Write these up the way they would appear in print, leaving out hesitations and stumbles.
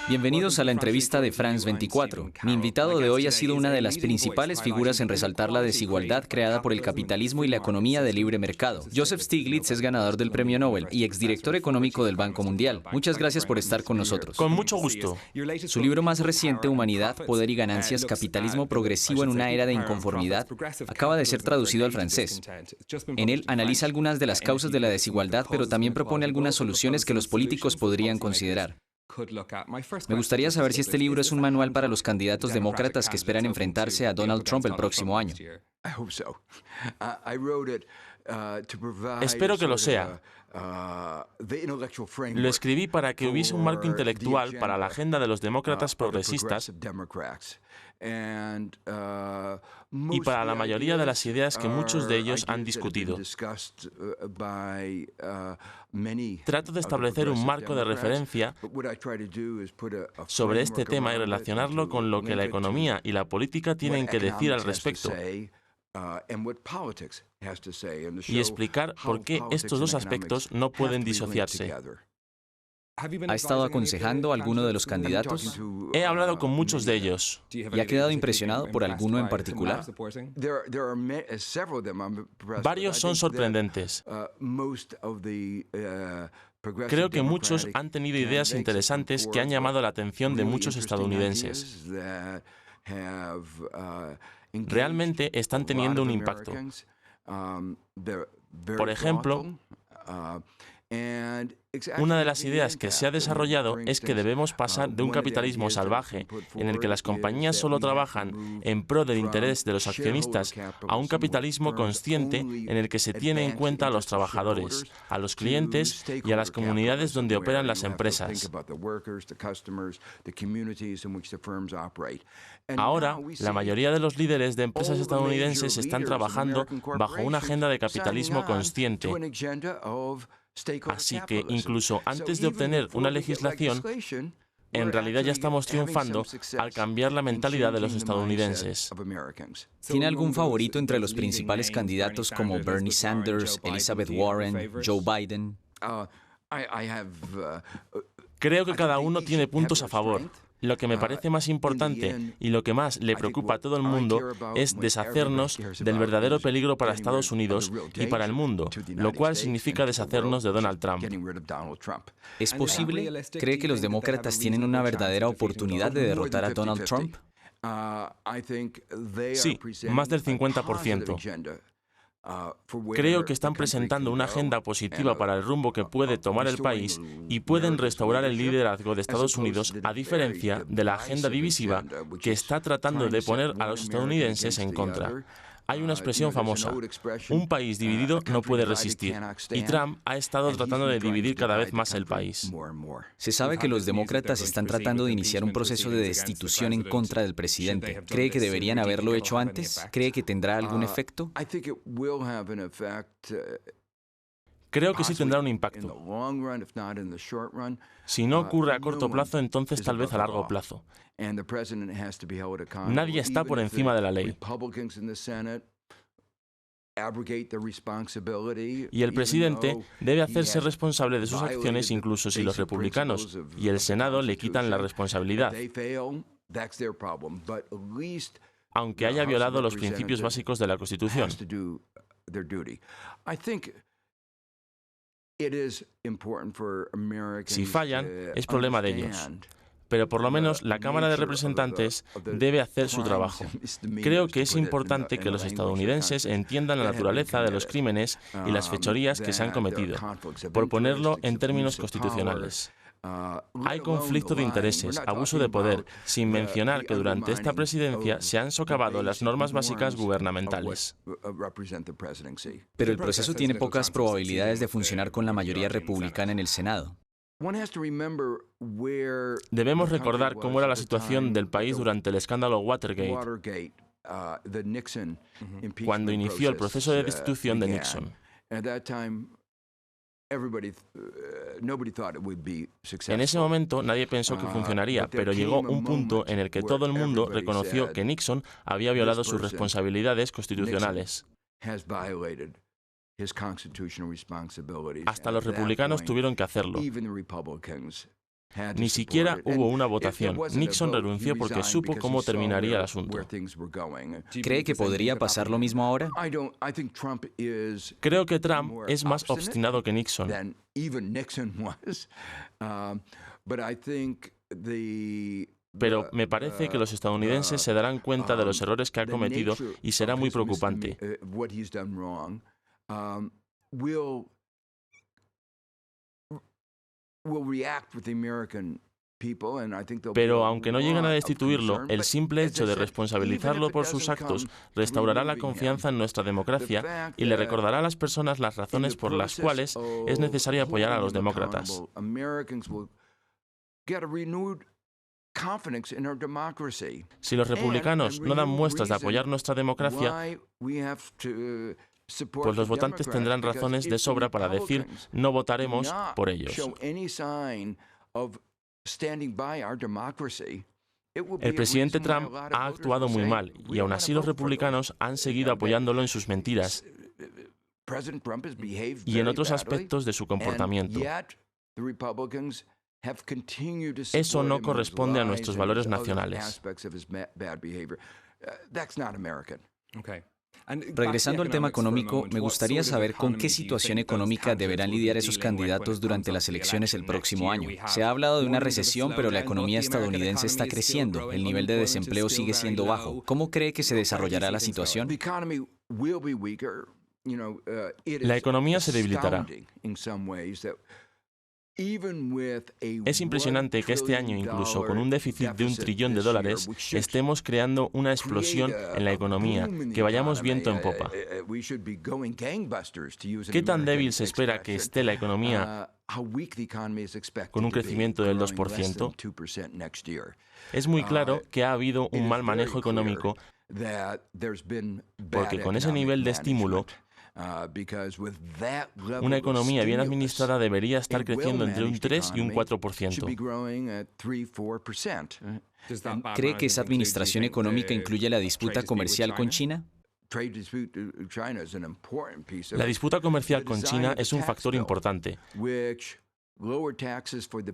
Bienvenidos a la entrevista de France 24. Mi invitado de hoy ha sido una de las principales figuras en resaltar la desigualdad creada por el capitalismo y la economía de libre mercado. Joseph Stiglitz es ganador del Premio Nobel y exdirector económico del Banco Mundial. Muchas gracias por estar con nosotros. Con mucho gusto. Su libro más reciente, Humanidad, Poder y Ganancias, Capitalismo Progresivo en una Era de Inconformidad, acaba de ser traducido al francés. En él analiza algunas de las causas de la desigualdad, pero también propone algunas soluciones que los políticos podrían considerar. Me gustaría saber si este libro es un manual para los candidatos demócratas que esperan enfrentarse a Donald Trump el próximo año. Espero que lo sea. Lo escribí para que hubiese un marco intelectual para la agenda de los demócratas progresistas y para la mayoría de las ideas que muchos de ellos han discutido. Trato de establecer un marco de referencia sobre este tema y relacionarlo con lo que la economía y la política tienen que decir al respecto, y explicar por qué estos dos aspectos no pueden disociarse. ¿Ha estado aconsejando a alguno de los candidatos? He hablado con muchos de ellos. ¿Y ha quedado impresionado por alguno en particular? Varios son sorprendentes. Creo que muchos han tenido ideas interesantes que han llamado la atención de muchos estadounidenses. Realmente están teniendo un impacto. Por ejemplo, una de las ideas que se ha desarrollado es que debemos pasar de un capitalismo salvaje, en el que las compañías solo trabajan en pro del interés de los accionistas, a un capitalismo consciente en el que se tiene en cuenta a los trabajadores, a los clientes y a las comunidades donde operan las empresas. Ahora, la mayoría de los líderes de empresas estadounidenses están trabajando bajo una agenda de capitalismo consciente. Así que, incluso antes de obtener una legislación, en realidad ya estamos triunfando al cambiar la mentalidad de los estadounidenses. ¿Tiene algún favorito entre los principales candidatos como Bernie Sanders, Elizabeth Warren, Joe Biden? Creo que cada uno tiene puntos a favor. Lo que me parece más importante y lo que más le preocupa a todo el mundo es deshacernos del verdadero peligro para Estados Unidos y para el mundo, lo cual significa deshacernos de Donald Trump. ¿Es posible? ¿Cree que los demócratas tienen una verdadera oportunidad de derrotar a Donald Trump? Sí, más del 50%. Creo que están presentando una agenda positiva para el rumbo que puede tomar el país y pueden restaurar el liderazgo de Estados Unidos, a diferencia de la agenda divisiva que está tratando de poner a los estadounidenses en contra. Hay una expresión famosa: un país dividido no puede resistir, y Trump ha estado tratando de dividir cada vez más el país. Se sabe que los demócratas están tratando de iniciar un proceso de destitución en contra del presidente. ¿Cree que deberían haberlo hecho antes? ¿Cree que tendrá algún efecto? Creo que sí tendrá un impacto. Si no ocurre a corto plazo, entonces tal vez a largo plazo. Nadie está por encima de la ley. Y el presidente debe hacerse responsable de sus acciones incluso si los republicanos y el Senado le quitan la responsabilidad, aunque haya violado los principios básicos de la Constitución. Si fallan, es problema de ellos. Pero por lo menos la Cámara de Representantes debe hacer su trabajo. Creo que es importante que los estadounidenses entiendan la naturaleza de los crímenes y las fechorías que se han cometido, por ponerlo en términos constitucionales. Hay conflicto de intereses, abuso de poder, sin mencionar que durante esta presidencia se han socavado las normas básicas gubernamentales. Pero el proceso tiene pocas probabilidades de funcionar con la mayoría republicana en el Senado. Debemos recordar cómo era la situación del país durante el escándalo Watergate, cuando inició el proceso de destitución de Nixon. En ese momento nadie pensó que funcionaría, pero llegó un punto en el que todo el mundo reconoció que Nixon había violado sus responsabilidades constitucionales. Hasta los republicanos tuvieron que hacerlo. Ni siquiera hubo una votación. Nixon renunció porque supo cómo terminaría el asunto. ¿Cree que podría pasar lo mismo ahora? Creo que Trump es más obstinado que Nixon. Pero me parece que los estadounidenses se darán cuenta de los errores que ha cometido y será muy preocupante. Pero aunque no lleguen a destituirlo, el simple hecho de responsabilizarlo por sus actos restaurará la confianza en nuestra democracia y le recordará a las personas las razones por las cuales es necesario apoyar a los demócratas. Si los republicanos no dan muestras de apoyar nuestra democracia, pues los votantes tendrán razones de sobra para decir no votaremos por ellos. El presidente Trump ha actuado muy mal y aún así los republicanos han seguido apoyándolo en sus mentiras y en otros aspectos de su comportamiento. Eso no corresponde a nuestros valores nacionales. Regresando al tema económico, me gustaría saber con qué situación económica deberán lidiar esos candidatos durante las elecciones el próximo año. Se ha hablado de una recesión, pero la economía estadounidense está creciendo. El nivel de desempleo sigue siendo bajo. ¿Cómo cree que se desarrollará la situación? La economía se debilitará. Es impresionante que este año, incluso con un déficit de $1 trillón, estemos creando una explosión en la economía, que vayamos viento en popa. ¿Qué tan débil se espera que esté la economía con un crecimiento del 2%? Es muy claro que ha habido un mal manejo económico, porque con ese nivel de estímulo, una economía bien administrada debería estar creciendo entre un 3 y un 4%. ¿Cree que esa administración económica incluye la disputa comercial con China? La disputa comercial con China es un factor importante,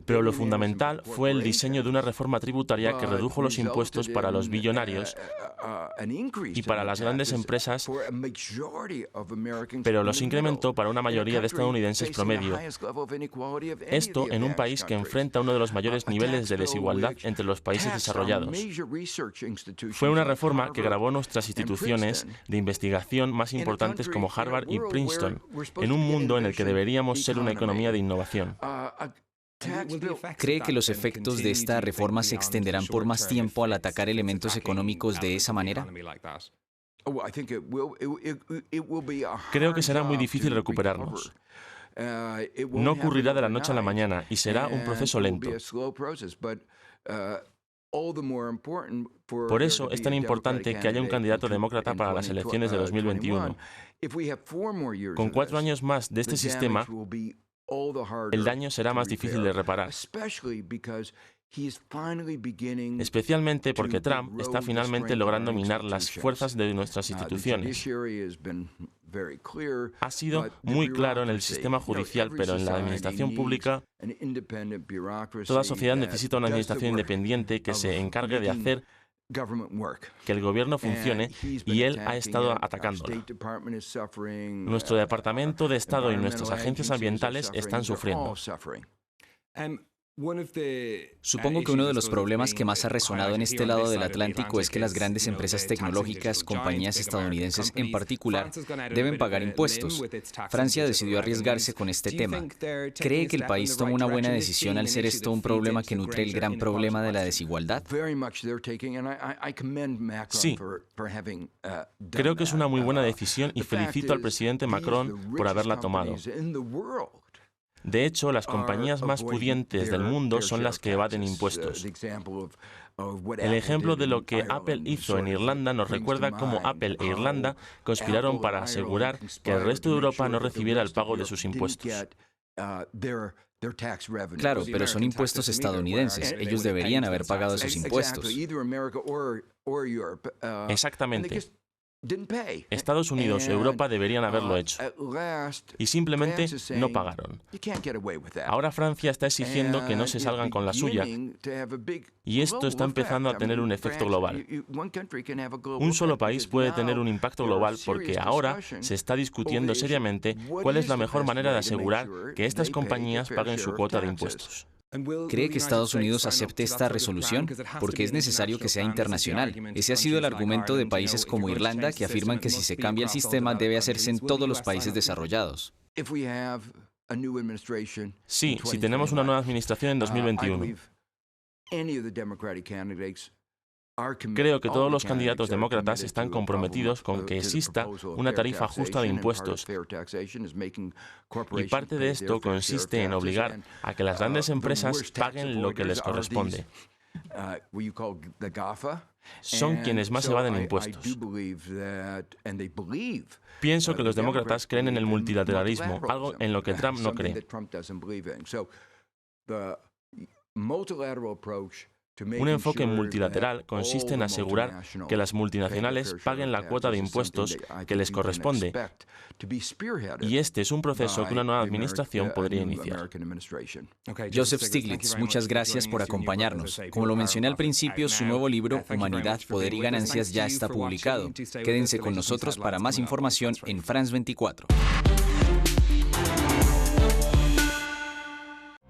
pero lo fundamental fue el diseño de una reforma tributaria que redujo los impuestos para los billonarios y para las grandes empresas, pero los incrementó para una mayoría de estadounidenses promedio. Esto en un país que enfrenta uno de los mayores niveles de desigualdad entre los países desarrollados. Fue una reforma que grabó nuestras instituciones de investigación más importantes como Harvard y Princeton, en un mundo en el que deberíamos ser una economía de innovación. ¿Cree que los efectos de esta reforma se extenderán por más tiempo al atacar elementos económicos de esa manera? Creo que será muy difícil recuperarnos. No ocurrirá de la noche a la mañana y será un proceso lento. Por eso es tan importante que haya un candidato demócrata para las elecciones de 2021. Con 4 años más de este sistema, el daño será más difícil de reparar, especialmente porque Trump está finalmente logrando minar las fuerzas de nuestras instituciones. Ha sido muy claro en el sistema judicial, pero en la administración pública, toda sociedad necesita una administración independiente que se encargue de hacer que el gobierno funcione, y él ha estado atacándola. Nuestro Departamento de Estado y nuestras agencias ambientales están sufriendo. Supongo que uno de los problemas que más ha resonado en este lado del Atlántico es que las grandes empresas tecnológicas, compañías estadounidenses en particular, deben pagar impuestos. Francia decidió arriesgarse con este tema. ¿Cree que el país tomó una buena decisión al ser esto un problema que nutre el gran problema de la desigualdad? Sí, creo que es una muy buena decisión y felicito al presidente Macron por haberla tomado. De hecho, las compañías más pudientes del mundo son las que evaden impuestos. El ejemplo de lo que Apple hizo en Irlanda nos recuerda cómo Apple e Irlanda conspiraron para asegurar que el resto de Europa no recibiera el pago de sus impuestos. Claro, pero son impuestos estadounidenses. Ellos deberían haber pagado esos impuestos. Exactamente. Estados Unidos y Europa deberían haberlo hecho y simplemente no pagaron. Ahora Francia está exigiendo que no se salgan con la suya y esto está empezando a tener un efecto global. Un solo país puede tener un impacto global porque ahora se está discutiendo seriamente cuál es la mejor manera de asegurar que estas compañías paguen su cuota de impuestos. ¿Cree que Estados Unidos acepte esta resolución? Porque es necesario que sea internacional. Ese ha sido el argumento de países como Irlanda, que afirman que si se cambia el sistema debe hacerse en todos los países desarrollados. Sí, si tenemos una nueva administración en 2021. Creo que todos los candidatos demócratas están comprometidos con que exista una tarifa justa de impuestos. Y parte de esto consiste en obligar a que las grandes empresas paguen lo que les corresponde. Son quienes más evaden impuestos. Pienso que los demócratas creen en el multilateralismo, algo en lo que Trump no cree. Un enfoque multilateral consiste en asegurar que las multinacionales paguen la cuota de impuestos que les corresponde, y este es un proceso que una nueva administración podría iniciar. Joseph Stiglitz, muchas gracias por acompañarnos. Como lo mencioné al principio, su nuevo libro, Humanidad, Poder y Ganancias, ya está publicado. Quédense con nosotros para más información en France 24.